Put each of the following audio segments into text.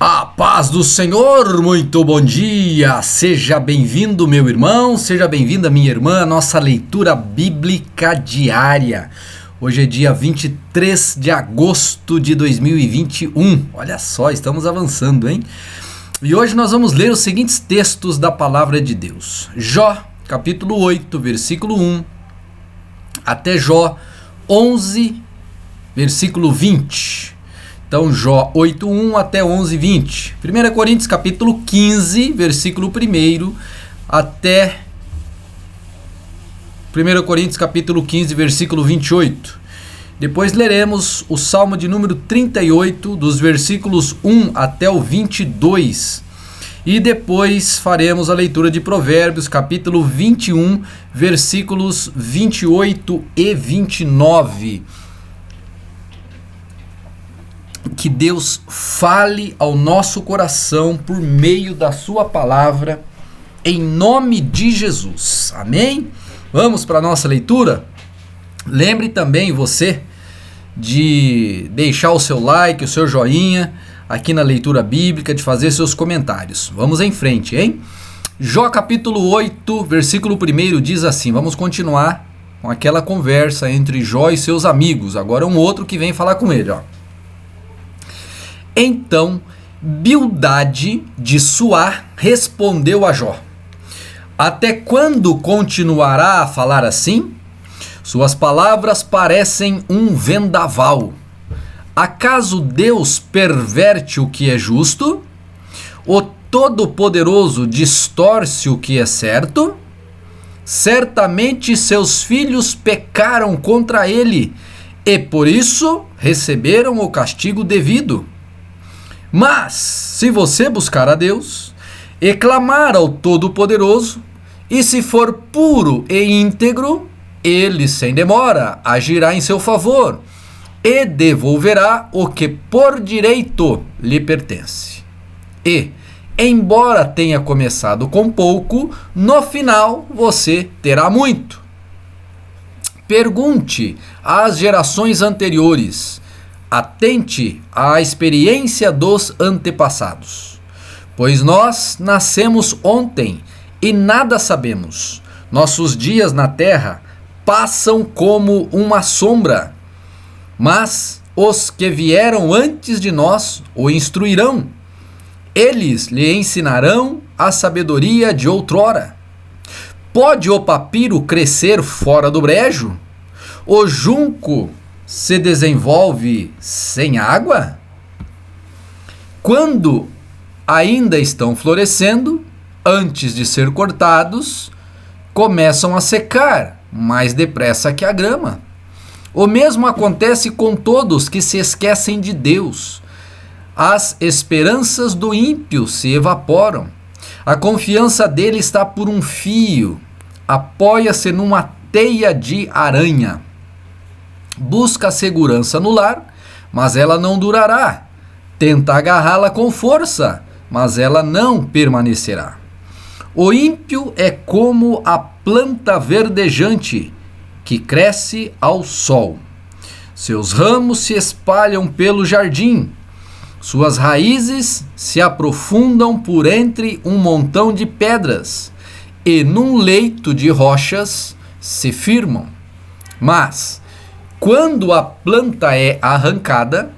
A paz do Senhor, muito bom dia, seja bem-vindo meu irmão, seja bem-vinda minha irmã, a nossa leitura bíblica diária. Hoje é dia 23 de agosto de 2021, olha só, estamos avançando, hein? E hoje nós vamos ler os seguintes textos da palavra de Deus. Jó, capítulo 8, versículo 1, até Jó 11, versículo 20. Então, Jó 8:1 até 11:20. 1 Coríntios capítulo 15, versículo 1 até 1 Coríntios capítulo 15, versículo 28. Depois leremos o Salmo de número 38, dos versículos 1 até o 22. E depois faremos a leitura de Provérbios capítulo 21, versículos 28 e 29. Que Deus fale ao nosso coração por meio da sua palavra, em nome de Jesus. Amém? Vamos para a nossa leitura? Lembre também você de deixar o seu like, o seu joinha aqui na leitura bíblica, de fazer seus comentários. Vamos em frente, hein? Jó capítulo 8, versículo 1 diz assim, vamos continuar com aquela conversa entre Jó e seus amigos. Agora um outro que vem falar com ele, ó. Então, Bildade de Suá respondeu a Jó: até quando continuará a falar assim? Suas palavras parecem um vendaval. Acaso Deus perverte o que é justo? O Todo-Poderoso distorce o que é certo? Certamente seus filhos pecaram contra ele, e por isso receberam o castigo devido. Mas, se você buscar a Deus e clamar ao Todo-Poderoso, e se for puro e íntegro, ele sem demora agirá em seu favor e devolverá o que por direito lhe pertence. E, embora tenha começado com pouco, no final você terá muito. Pergunte às gerações anteriores. Atente à experiência dos antepassados, pois nós nascemos ontem e nada sabemos. Nossos dias na terra passam como uma sombra, mas os que vieram antes de nós o instruirão. Eles lhe ensinarão a sabedoria de outrora. Pode o papiro crescer fora do brejo? O junco se desenvolve sem água? Quando ainda estão florescendo, antes de ser cortados, começam a secar mais depressa que a grama. O mesmo acontece com todos que se esquecem de Deus. As esperanças do ímpio se evaporam. A confiança dele está por um fio. Apoia-se numa teia de aranha. Busca segurança no lar, mas ela não durará. Tenta agarrá-la com força, mas ela não permanecerá. O ímpio é como a planta verdejante que cresce ao sol. Seus ramos se espalham pelo jardim. Suas raízes se aprofundam por entre um montão de pedras e num leito de rochas se firmam. Mas quando a planta é arrancada,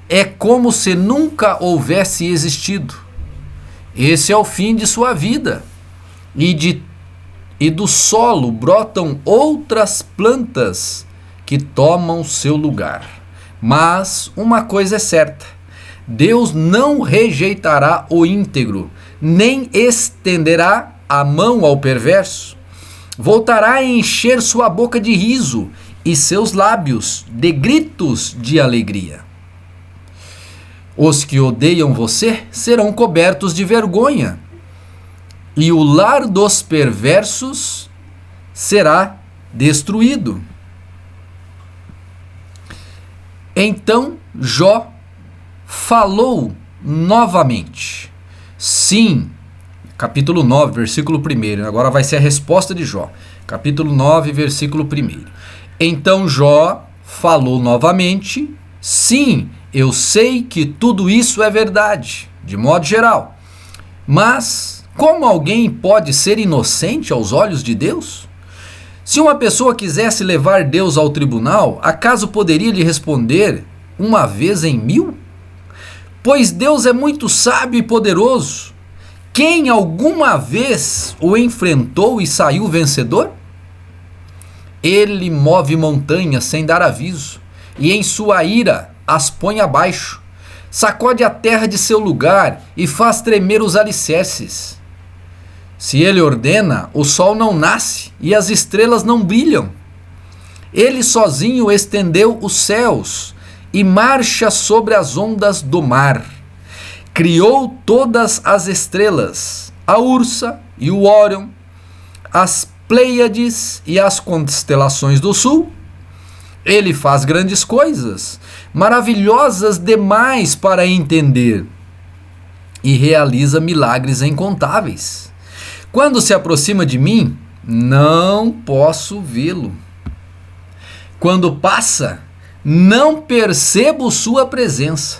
é como se nunca houvesse existido. Esse é o fim de sua vida. E do solo brotam outras plantas que tomam seu lugar. Mas uma coisa é certa: Deus não rejeitará o íntegro, nem estenderá a mão ao perverso. Voltará a encher sua boca de riso e seus lábios de gritos de alegria. Os que odeiam você serão cobertos de vergonha, e o lar dos perversos será destruído. Então Jó falou novamente. Sim, capítulo 9, versículo 1. Agora vai ser a resposta de Jó. Capítulo 9, versículo 1. Então Jó falou novamente. Sim, eu sei que tudo isso é verdade, de modo geral. Mas como alguém pode ser inocente aos olhos de Deus? Se uma pessoa quisesse levar Deus ao tribunal, acaso poderia lhe responder uma vez em 1000? Pois Deus é muito sábio e poderoso. Quem alguma vez o enfrentou e saiu vencedor? Ele move montanhas sem dar aviso, e em sua ira as põe abaixo. Sacode a terra de seu lugar e faz tremer os alicerces. Se ele ordena, o sol não nasce e as estrelas não brilham. Ele sozinho estendeu os céus e marcha sobre as ondas do mar. Criou todas as estrelas, a Ursa e o Órion, as Pleiades e as constelações do sul. Ele faz grandes coisas, maravilhosas demais para entender, e realiza milagres incontáveis. Quando se aproxima de mim, não posso vê-lo. Quando passa, não percebo sua presença.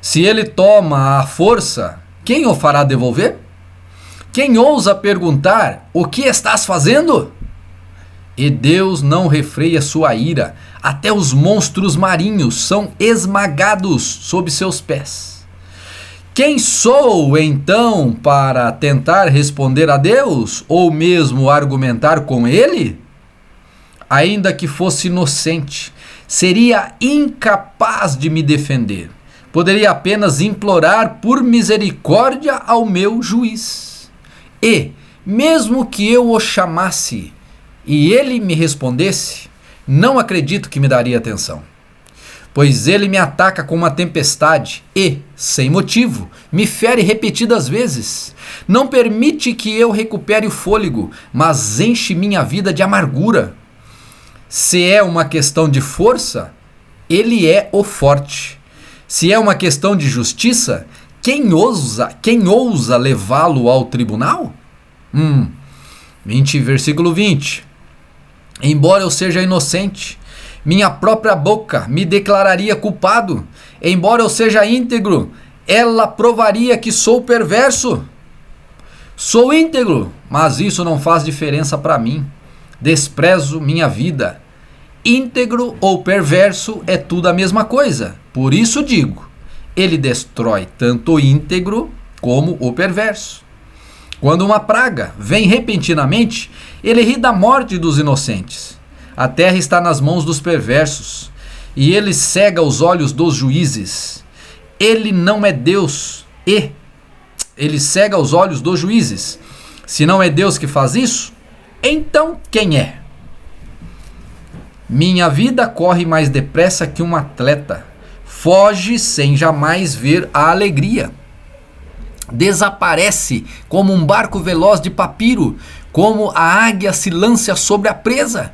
Se ele toma a força, quem o fará devolver? Quem ousa perguntar: o que estás fazendo? E Deus não refreia sua ira, até os monstros marinhos são esmagados sob seus pés. Quem sou então para tentar responder a Deus, ou mesmo argumentar com ele? Ainda que fosse inocente, seria incapaz de me defender. Poderia apenas implorar por misericórdia ao meu juiz. E, mesmo que eu o chamasse e ele me respondesse, não acredito que me daria atenção. Pois ele me ataca com uma tempestade e, sem motivo, me fere repetidas vezes. Não permite que eu recupere o fôlego, mas enche minha vida de amargura. Se é uma questão de força, ele é o forte. Se é uma questão de justiça, quem ousa levá-lo ao tribunal? Versículo 20. Embora eu seja inocente, minha própria boca me declararia culpado. Embora eu seja íntegro, ela provaria que sou perverso. Sou íntegro, mas isso não faz diferença para mim. Desprezo minha vida. Íntegro ou perverso é tudo a mesma coisa. Por isso digo, ele destrói tanto o íntegro como o perverso. Quando uma praga vem repentinamente, ele ri da morte dos inocentes. A terra está nas mãos dos perversos, e ele cega os olhos dos juízes. Ele não é Deus, e ele cega os olhos dos juízes. Se não é Deus que faz isso, então quem é? Minha vida corre mais depressa que um atleta. Foge sem jamais ver a alegria. Desaparece como um barco veloz de papiro, como a águia se lança sobre a presa.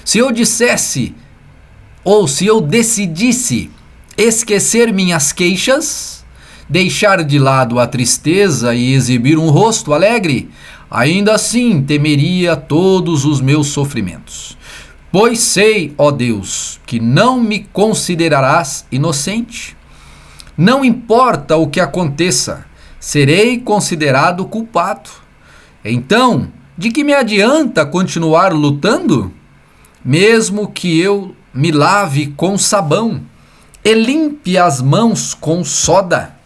Se eu dissesse, ou se eu decidisse esquecer minhas queixas, deixar de lado a tristeza e exibir um rosto alegre, ainda assim temeria todos os meus sofrimentos. Pois sei, ó Deus, que não me considerarás inocente. Não importa o que aconteça, serei considerado culpado. Então, de que me adianta continuar lutando? Mesmo que eu me lave com sabão e limpe as mãos com soda,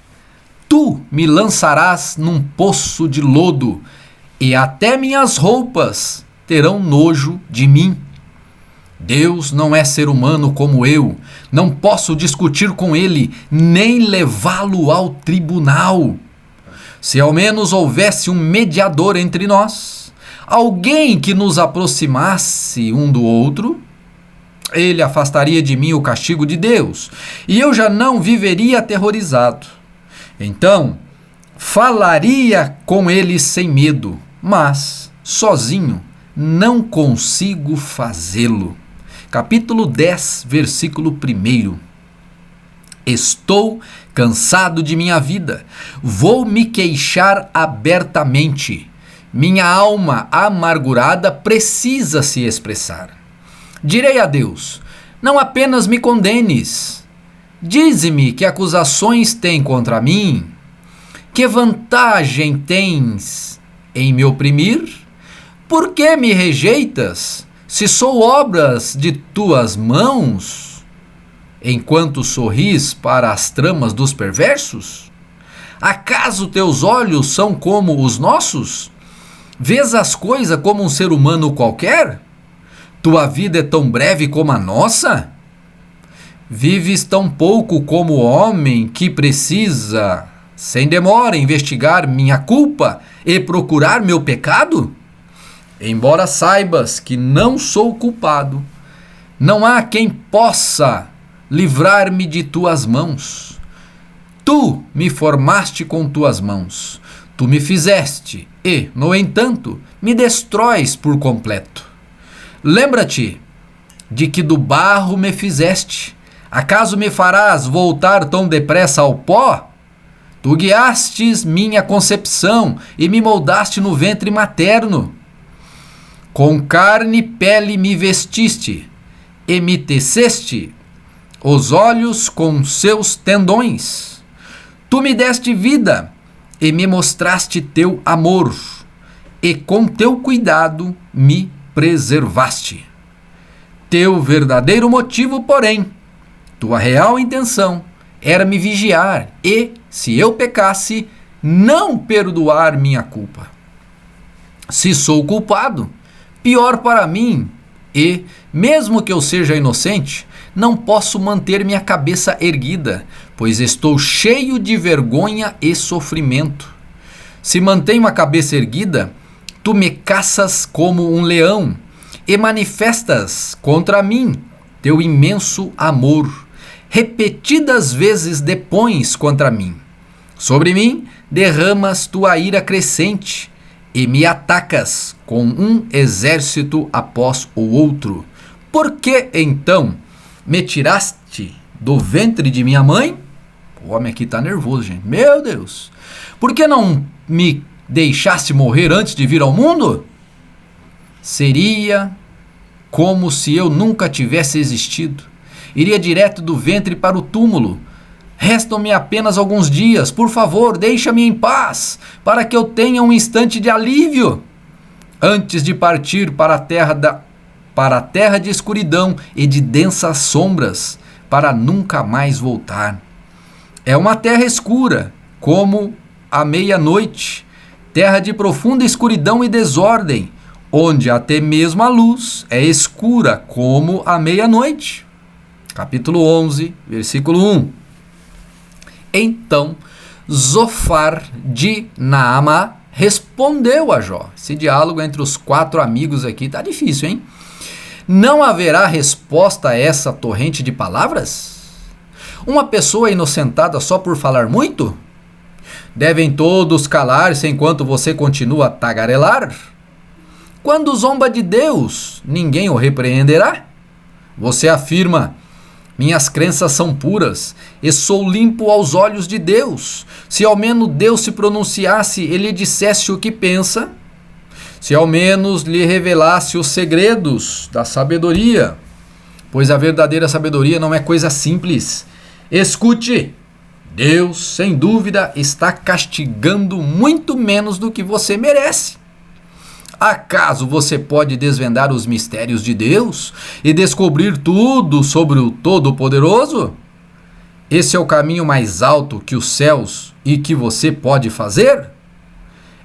tu me lançarás num poço de lodo, e até minhas roupas terão nojo de mim. Deus não é ser humano como eu, não posso discutir com ele, nem levá-lo ao tribunal. Se ao menos houvesse um mediador entre nós, alguém que nos aproximasse um do outro, ele afastaria de mim o castigo de Deus, e eu já não viveria aterrorizado. Então, falaria com ele sem medo, mas, sozinho, não consigo fazê-lo. Capítulo 10, versículo 1. Estou cansado de minha vida, vou me queixar abertamente. Minha alma amargurada precisa se expressar. Direi a Deus: não apenas me condenes, Dize-me que acusações tem contra mim? Que vantagem tens em me oprimir? Por que me rejeitas, se sou obras de tuas mãos, enquanto sorris para as tramas dos perversos? Acaso teus olhos são como os nossos? Vês as coisas como um ser humano qualquer? Tua vida é tão breve como a nossa? Vives tão pouco como o homem que precisa, sem demora, investigar minha culpa e procurar meu pecado? Embora saibas que não sou culpado, não há quem possa livrar-me de tuas mãos. Tu me formaste com tuas mãos, tu me fizeste e, no entanto, me destróis por completo. Lembra-te de que do barro me fizeste. Acaso me farás voltar tão depressa ao pó? Tu guiastes minha concepção e me moldaste no ventre materno. Com carne e pele me vestiste e me teceste os olhos com seus tendões. Tu me deste vida e me mostraste teu amor, e com teu cuidado me preservaste. Teu verdadeiro motivo, porém, tua real intenção, era me vigiar e, se eu pecasse, não perdoar minha culpa. Se sou culpado, pior para mim, e, mesmo que eu seja inocente, não posso manter minha cabeça erguida, pois estou cheio de vergonha e sofrimento. Se mantenho a cabeça erguida, tu me caças como um leão e manifestas contra mim teu imenso amor. Repetidas vezes depões contra mim. Sobre mim derramas tua ira crescente e me atacas com um exército após o outro. Por que então me tiraste do ventre de minha mãe? O homem aqui está nervoso, gente. Meu Deus! Por que não me deixaste morrer antes de vir ao mundo? Seria como se eu nunca tivesse existido. Iria direto do ventre para o túmulo. Restam-me apenas alguns dias. Por favor, deixa-me em paz, para que eu tenha um instante de alívio, antes de partir para a terra de escuridão e de densas sombras, para nunca mais voltar. É uma terra escura, como a meia-noite, terra de profunda escuridão e desordem, onde até mesmo a luz é escura como a meia-noite. Capítulo 11, versículo 1. Então, Zofar de Naamá respondeu a Jó. Esse diálogo entre os 4 amigos aqui tá difícil, hein? Não haverá resposta a essa torrente de palavras? Uma pessoa inocentada só por falar muito? Devem todos calar-se enquanto você continua a tagarelar? Quando zomba de Deus, ninguém o repreenderá? Você afirma: minhas crenças são puras e sou limpo aos olhos de Deus. Se ao menos Deus se pronunciasse e lhe dissesse o que pensa, se ao menos lhe revelasse os segredos da sabedoria, pois a verdadeira sabedoria não é coisa simples. Escute, Deus, sem dúvida, está castigando muito menos do que você merece. Acaso você pode desvendar os mistérios de Deus e descobrir tudo sobre o Todo-Poderoso? Esse é o caminho mais alto que os céus e que você pode fazer?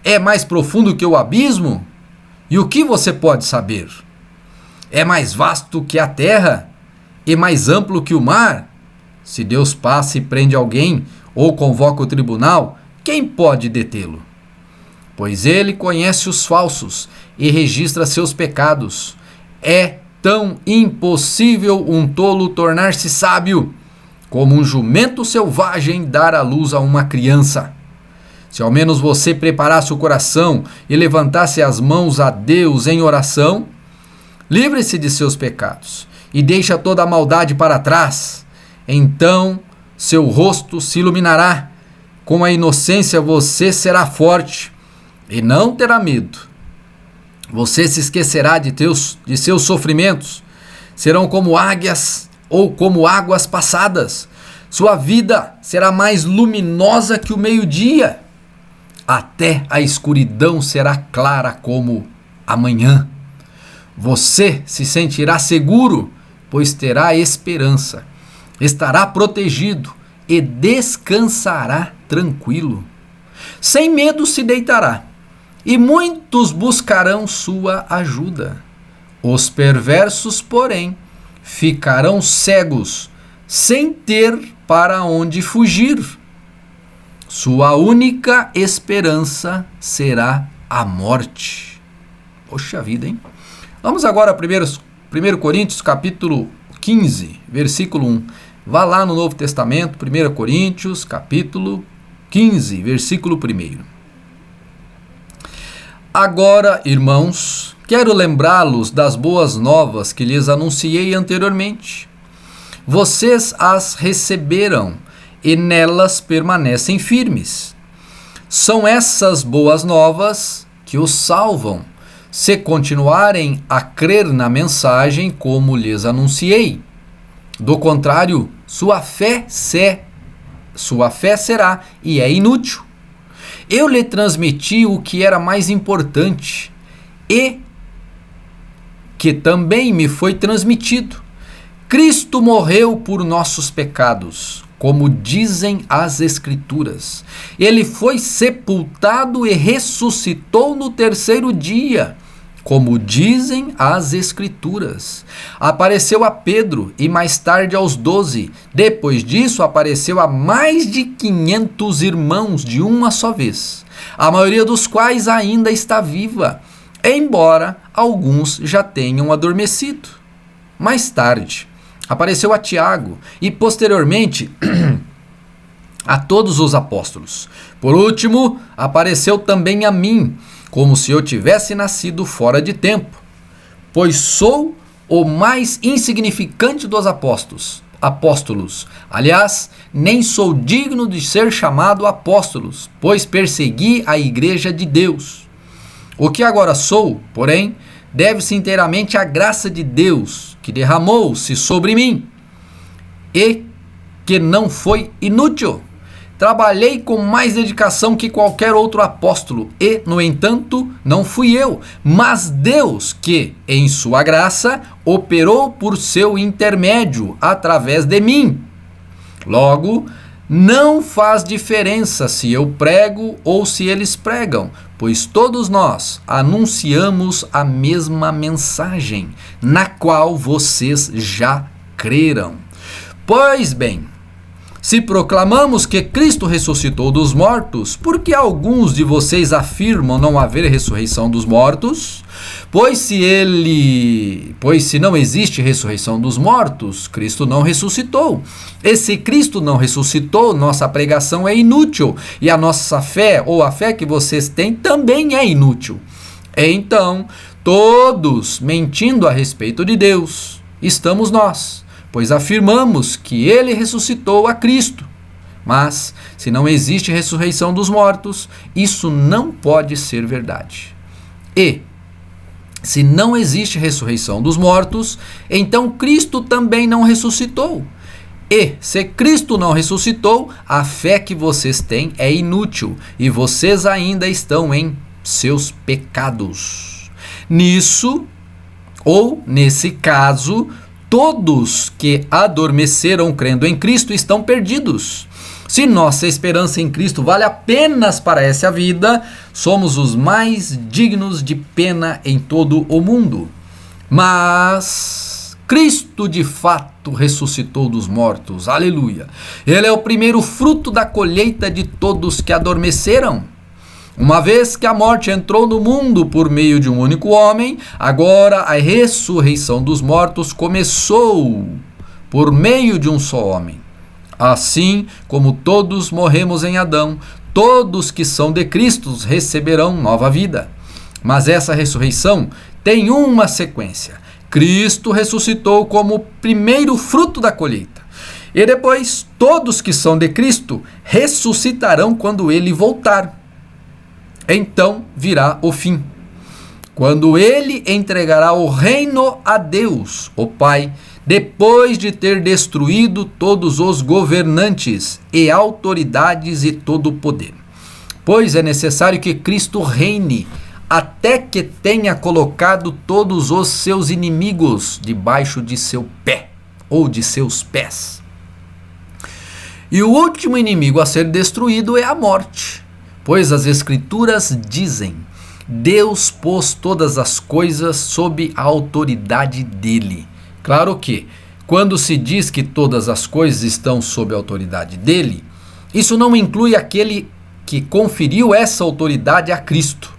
É mais profundo que o abismo? E o que você pode saber? É mais vasto que a terra e mais amplo que o mar? Se Deus passa e prende alguém ou convoca o tribunal, quem pode detê-lo? Pois ele conhece os falsos e registra seus pecados. É tão impossível um tolo tornar-se sábio, como um jumento selvagem dar à luz a uma criança. Se ao menos você preparasse o coração e levantasse as mãos a Deus em oração, livre-se de seus pecados e deixa toda a maldade para trás. Então seu rosto se iluminará, com a inocência você será forte e não terá medo. Você se esquecerá de seus sofrimentos. Serão como águias ou como águas passadas. Sua vida será mais luminosa que o meio-dia. Até a escuridão será clara como amanhã. Você se sentirá seguro, pois terá esperança. Estará protegido e descansará tranquilo. Sem medo se deitará, e muitos buscarão sua ajuda. Os perversos, porém, ficarão cegos, sem ter para onde fugir. Sua única esperança será a morte. Poxa vida, hein? Vamos agora a 1 Coríntios, capítulo 15, versículo 1. Vá lá no Novo Testamento, 1 Coríntios, capítulo 15, versículo 1. Agora, irmãos, quero lembrá-los das boas novas que lhes anunciei anteriormente. Vocês as receberam e nelas permanecem firmes. São essas boas novas que os salvam, se continuarem a crer na mensagem como lhes anunciei. Do contrário, sua fé será e é inútil. Eu lhe transmiti o que era mais importante e que também me foi transmitido. Cristo morreu por nossos pecados, como dizem as Escrituras. Ele foi sepultado e ressuscitou no terceiro dia, como dizem as Escrituras. Apareceu a Pedro e mais tarde aos 12. Depois disso, apareceu a mais de 500 irmãos de uma só vez, a maioria dos quais ainda está viva, embora alguns já tenham adormecido. Mais tarde, apareceu a Tiago e posteriormente a todos os apóstolos. Por último, apareceu também a mim, como se eu tivesse nascido fora de tempo, pois sou o mais insignificante dos apóstolos. Aliás, nem sou digno de ser chamado apóstolos, pois persegui a igreja de Deus. O que agora sou, porém, deve-se inteiramente à graça de Deus, que derramou-se sobre mim, e que não foi inútil. Trabalhei com mais dedicação que qualquer outro apóstolo e, no entanto, não fui eu, mas Deus que, em sua graça, operou por seu intermédio através de mim. Logo, não faz diferença se eu prego ou se eles pregam, pois todos nós anunciamos a mesma mensagem, na qual vocês já creram. Pois bem, se proclamamos que Cristo ressuscitou dos mortos, por que alguns de vocês afirmam não haver ressurreição dos mortos? Pois se não existe ressurreição dos mortos, Cristo não ressuscitou. E se Cristo não ressuscitou, nossa pregação é inútil, e a nossa fé, ou a fé que vocês têm, também é inútil. Então, todos mentindo a respeito de Deus, estamos nós, pois afirmamos que ele ressuscitou a Cristo. Mas, se não existe ressurreição dos mortos, isso não pode ser verdade. E, se não existe ressurreição dos mortos, então Cristo também não ressuscitou. E, se Cristo não ressuscitou, a fé que vocês têm é inútil, e vocês ainda estão em seus pecados. Nesse caso, todos que adormeceram crendo em Cristo estão perdidos. Se nossa esperança em Cristo vale apenas para essa vida, somos os mais dignos de pena em todo o mundo. Mas Cristo de fato ressuscitou dos mortos, aleluia. Ele é o primeiro fruto da colheita de todos que adormeceram. Uma vez que a morte entrou no mundo por meio de um único homem, agora a ressurreição dos mortos começou por meio de um só homem. Assim como todos morremos em Adão, todos que são de Cristo receberão nova vida. Mas essa ressurreição tem uma sequência. Cristo ressuscitou como o primeiro fruto da colheita. E depois, todos que são de Cristo ressuscitarão quando ele voltar. Então virá o fim, quando ele entregará o reino a Deus, o Pai, depois de ter destruído todos os governantes e autoridades e todo o poder. Pois é necessário que Cristo reine, até que tenha colocado todos os seus inimigos debaixo de seu pé, ou de seus pés. E o último inimigo a ser destruído é a morte, pois as Escrituras dizem: Deus pôs todas as coisas sob a autoridade dele. Claro que, quando se diz que todas as coisas estão sob a autoridade dele, isso não inclui aquele que conferiu essa autoridade a Cristo.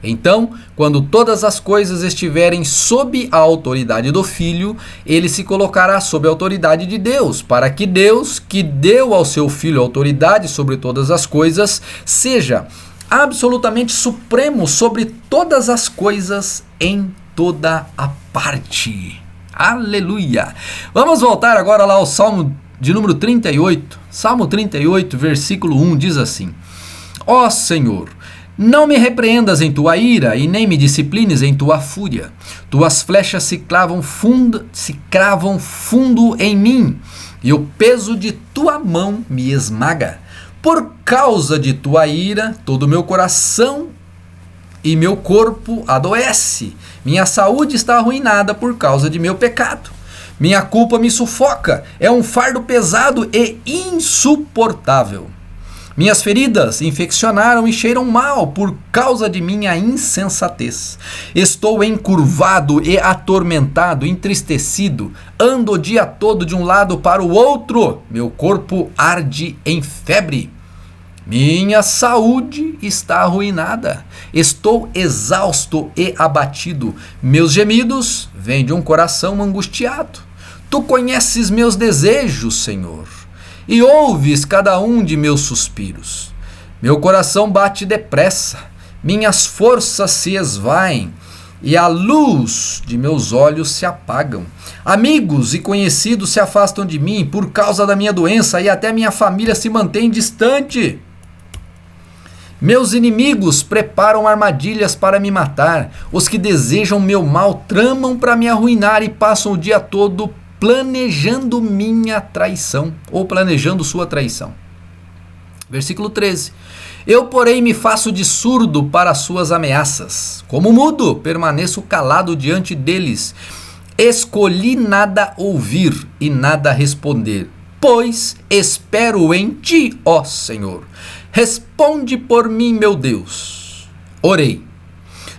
Então, quando todas as coisas estiverem sob a autoridade do Filho, ele se colocará sob a autoridade de Deus, para que Deus, que deu ao seu Filho autoridade sobre todas as coisas, seja absolutamente supremo sobre todas as coisas em toda a parte. Aleluia! Vamos voltar agora lá ao Salmo de número 38. Salmo 38, versículo 1 diz assim: Ó Senhor, não me repreendas em tua ira e nem me disciplines em tua fúria. Tuas flechas se cravam fundo em mim, e o peso de tua mão me esmaga. Por causa de tua ira, todo o meu coração e meu corpo adoece. Minha saúde está arruinada por causa de meu pecado. Minha culpa me sufoca, é um fardo pesado e insuportável. Minhas feridas infeccionaram e cheiram mal por causa de minha insensatez. Estou encurvado e atormentado, entristecido. Ando o dia todo de um lado para o outro. Meu corpo arde em febre. Minha saúde está arruinada. Estou exausto e abatido. Meus gemidos vêm de um coração angustiado. Tu conheces meus desejos, Senhor, e ouves cada um de meus suspiros. Meu coração bate depressa, minhas forças se esvaem, e a luz de meus olhos se apagam. Amigos e conhecidos se afastam de mim por causa da minha doença, e até minha família se mantém distante. Meus inimigos preparam armadilhas para me matar. Os que desejam meu mal tramam para me arruinar e passam o dia todo planejando minha traição, ou planejando sua traição. Versículo 13. Eu, porém, me faço de surdo para suas ameaças. Como mudo, permaneço calado diante deles. Escolhi nada ouvir e nada responder, pois espero em ti, ó Senhor. Responde por mim, meu Deus. Orei.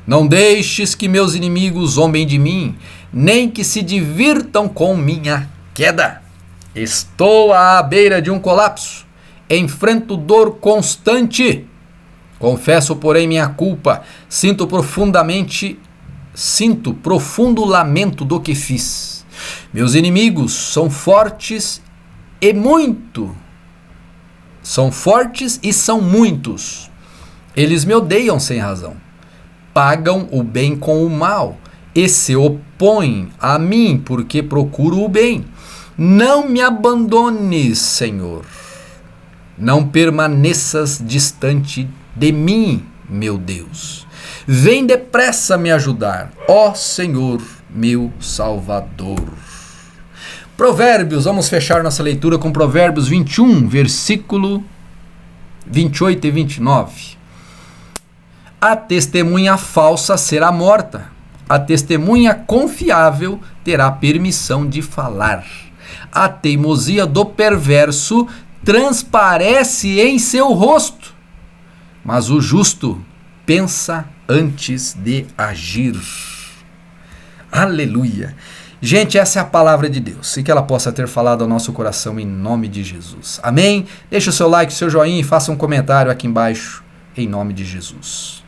Não deixes que meus inimigos zombem de mim, nem que se divirtam com minha queda. Estou à beira de um colapso. Enfrento dor constante. Confesso, porém, minha culpa. Sinto profundo lamento do que fiz. Meus inimigos são fortes e são muitos. Eles me odeiam sem razão. Pagam o bem com o mal e se opõem a mim porque procuro o bem. Não me abandones, Senhor. Não permaneças distante de mim, meu Deus. Vem depressa me ajudar, ó Senhor, meu Salvador. Provérbios, vamos fechar nossa leitura com Provérbios 21, versículo 28 e 29. A testemunha falsa será morta. A testemunha confiável terá permissão de falar. A teimosia do perverso transparece em seu rosto, mas o justo pensa antes de agir. Aleluia! Gente, essa é a palavra de Deus, e que ela possa ter falado ao nosso coração em nome de Jesus. Amém? Deixe o seu like, o seu joinha e faça um comentário aqui embaixo em nome de Jesus.